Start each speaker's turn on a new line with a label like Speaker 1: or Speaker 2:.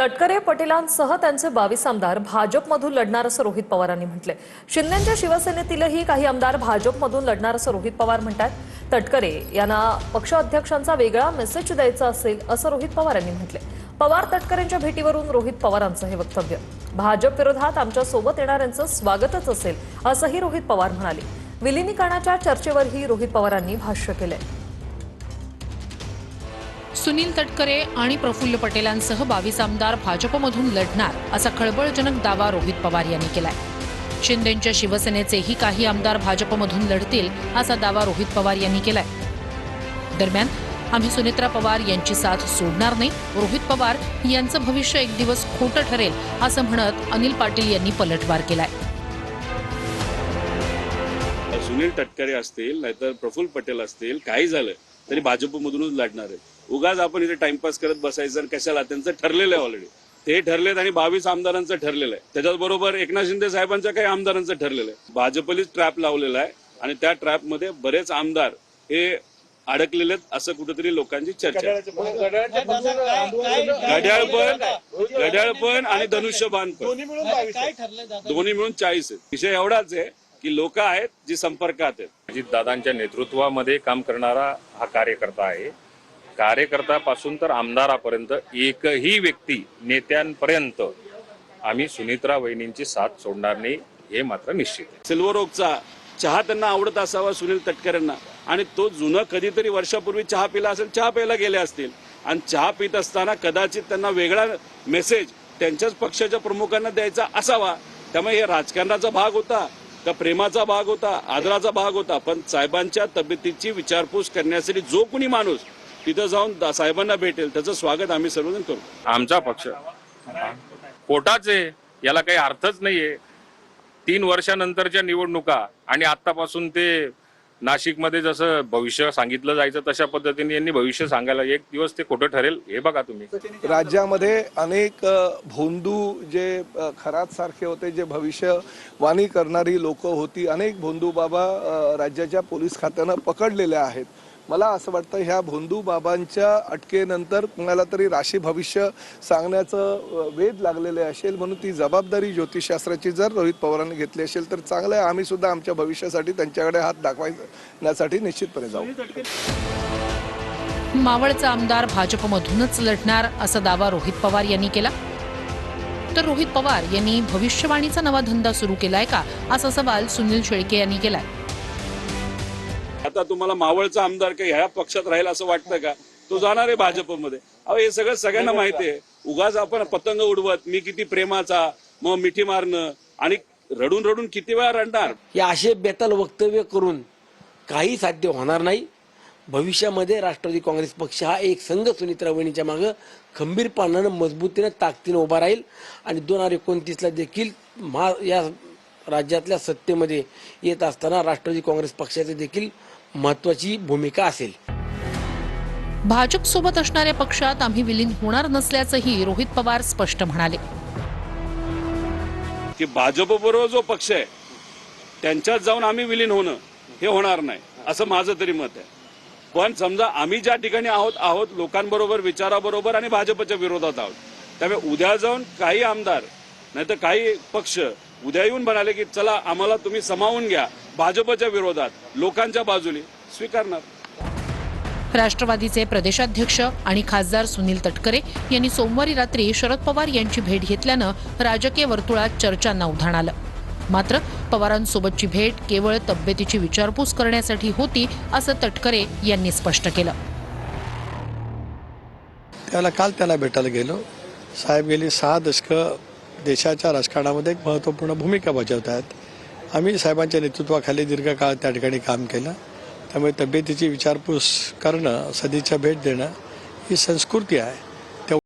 Speaker 1: तटकरे पटेलांसह त्यांचे 22 आमदार भाजपमधून लढणार असं रोहित पवारांनी म्हटले। शिंदेच्या शिवसेनेतीलही काही आमदार भाजपमधून लढणार असं रोहित पवार म्हणतात। तटकरे यांना पक्षाध्यक्षांचा वेगळा मेसेज द्यायचा असेल असं रोहित पवार यांनी म्हटले। पवार तटकरेंच्या भेटीवरून रोहित पवारांचं हे वक्तव्य। भाजप विरोधात आमच्या सोबत येणाऱ्यांचं स्वागतच असेल असंही रोहित पवार म्हणाले। विलीनीकरणाच्या चर्चेवरही रोहित पवारांनी भाष्य केलंय।
Speaker 2: सुनील तटकरे आणि प्रफुल्ल पटेलांसह 22 आमदार भाजपमधून लढणार असा खळबळजनक दावा रोहित पवार यांनी केलाय। शिंदेच्या शिवसेनेचेही काही आमदार भाजपमधून लढतील असा दावा रोहित पवार यांनी केलाय। दरम्यान आम्ही सुनेत्रा पवार यांची साथ सोडणार नाही, रोहित पवार यांचं भविष्य एक दिवस खोटं ठरेल असं म्हणत अनिल पाटील यांनी पलटवार केलाय।
Speaker 3: सुनील तटकरे असतील नाहीतर प्रफुल्ल पटेल असतील, काही झालं तरी भाजपमधूनच लढणार आहे। उगाच आपण इथे टाइमपास करत बसायचं आणि कशाला, त्यांचं ठरलेलं आहे ऑलरेडी। ते ठरलेत आणि 22 आमदारांचं ठरलेलं आहे। त्याच्याबरोबर एकनाथ शिंदे साहेबांच्या काही आमदारांचं ठरलेलं आहे। भाजपलीच ट्रॅप लावलेला आहे आणि त्या ट्रॅपमध्ये बरेच आमदार हे अडकलेले आहेत असं कुठेतरी लोकांची चर्चा आहे। घड्याळ पण आणि धनुष्यबाण पण दोन्ही मिळून 40 आहेत। विषय एवढाच आहे की लोक आहेत जी संपर्कात आहेत।
Speaker 4: अजितदादांच्या नेतृत्वामध्ये काम करणारा हा कार्यकर्ता आहे। कार्यकर्त्यापासून तर आमदारापर्यंत एकही व्यक्ती, नेत्यांपर्यंत आम्ही सुनेत्रा वहिनींची साथ सोडणार नाही, हे मात्र निश्चित आहे।
Speaker 3: सिल्वर ओकचा चहा त्यांना आवडत असावा सुनील तटकरेंना, आणि तो जुनं कधीतरी वर्षापूर्वी चहा पिला असेल, चहा प्यायला गेले असतील आणि चहा पित असताना कदाचित त्यांना वेगळा मेसेज त्यांच्याच पक्षाच्या प्रमुखांना द्यायचा असावा। त्यामुळे हे राजकारणाचा भाग होता का प्रेमाचा भाग होता, आदराचा भाग होता, पण साहेबांच्या तब्येतीची विचारपूस करण्यासाठी जो कोणी माणूस तिथं जाऊन साहेबांना भेटेल त्याचं स्वागत आम्ही सर्वजण करू।
Speaker 4: आमचा पक्ष कोटाच आहे, याला काही अर्थच नाहीये। 3 वर्षानंतरच्या निवडणुका आणि आतापासून ते नाशिकमध्ये जसं भविष्य सांगितलं जायचं तशा पद्धतीने यांनी भविष्य सांगायला एक दिवस ते खोटं ठरेल हे बघा तुम्ही।
Speaker 5: राज्यामध्ये अनेक भोंदू जे खरात सारखे होते, जे भविष्यवाणी करणारी लोक होती, अनेक भोंदू बाबा राज्याच्या पोलीस खात्यानं पकडलेले आहेत। मला असं वाटतं ह्या भोंदू बाबांच्या अटकेनंतर कुणाला तरी राशी भविष्य सांगण्याचं वेध लागलेले असेल, म्हणून ती जबाबदारी ज्योतिषशास्त्राची जर रोहित पवारांनी घेतली असेल तर चांगलं आहे। आम्ही सुद्धा आमच्या भविष्यासाठी त्यांच्याकडे हात दाखवण्यासाठी निश्चितपणे जाऊ।
Speaker 2: मावळचा आमदार भाजपमधूनच लढणार असा दावा रोहित पवार यांनी केला। तर रोहित पवार यांनी भविष्यवाणीचा नवा धंदा सुरू केलाय का असा सवाल सुनील शेळके यांनी केलाय।
Speaker 3: आता तुम्हाला मावळचा आमदार काही ह्या पक्षात राहील असं वाटतं का? तो जाणार आहे भाजपमध्ये। अहो हे सगळं सगळ्यांना माहिती आहे। उगाच आपण पतंग उडवत मी किती प्रेमाचा, मग मिठी मारणं आणि रडून रडून किती वेळा रडणार,
Speaker 6: या असे बेताल वक्तव्य करून काही साध्य होणार नाही। भविष्यामध्ये राष्ट्रवादी काँग्रेस पक्ष हा एक संघ सुनेत्रा वहिनीच्या मागे खंबीरपणानं मजबूतीनं ताकदीनं उभा राहील आणि 2029ला देखील या राज्यातल्या सत्तेमध्ये येत असताना राष्ट्रवादी काँग्रेस पक्षाची देखील महत्त्वाची भूमिका असेल।
Speaker 2: भाजप सोबत असणाऱ्या पक्षात आम्ही विलीन होणार नसल्याचंही रोहित पवार स्पष्ट म्हणाले
Speaker 3: की भाजपबरोबर जो पक्ष आहे त्यांच्यात जाऊन आम्ही विलीन होणं हे होणार नाही असं माझं तरी मत आहे। पण समजा आम्ही ज्या ठिकाणी आहोत लोकांबरोबर, विचाराबरोबर आणि भाजपच्या विरोधात आहोत, त्यामुळे उद्या जाऊन काही आमदार नाहीतर काही पक्ष उद्या येऊन म्हणाले की चला आम्हाला तुम्ही समावून घ्या भाजपच्या विरोधात, लोकांच्या बाजूने स्वीकारणार।
Speaker 2: राष्ट्रवादीचे प्रदेशाध्यक्ष आणि खासदार सुनील तटकरे यांनी सोमवारी रात्री शरद पवार यांची भेट घेतल्यानं राजकीय वर्तुळात चर्चांना उधाण आलं। मात्र पवारांसोबतची भेट केवळ तब्येतीची विचारपूस करण्यासाठी होती असं तटकरे यांनी स्पष्ट केलं।
Speaker 7: काल त्याला भेटायला गेलो। साहेब गेली 6 दशकं देशाच्या राजकारणामध्ये एक महत्त्वपूर्ण भूमिका बजावत आहेत। आम्ही साहेबांच्या नेतृत्वाखाली दीर्घकाळ त्या ठिकाणी काम केलं, त्यामुळे तब्येतीची विचारपूस करणं, सदिच्छा भेट देणं ही संस्कृती आहे।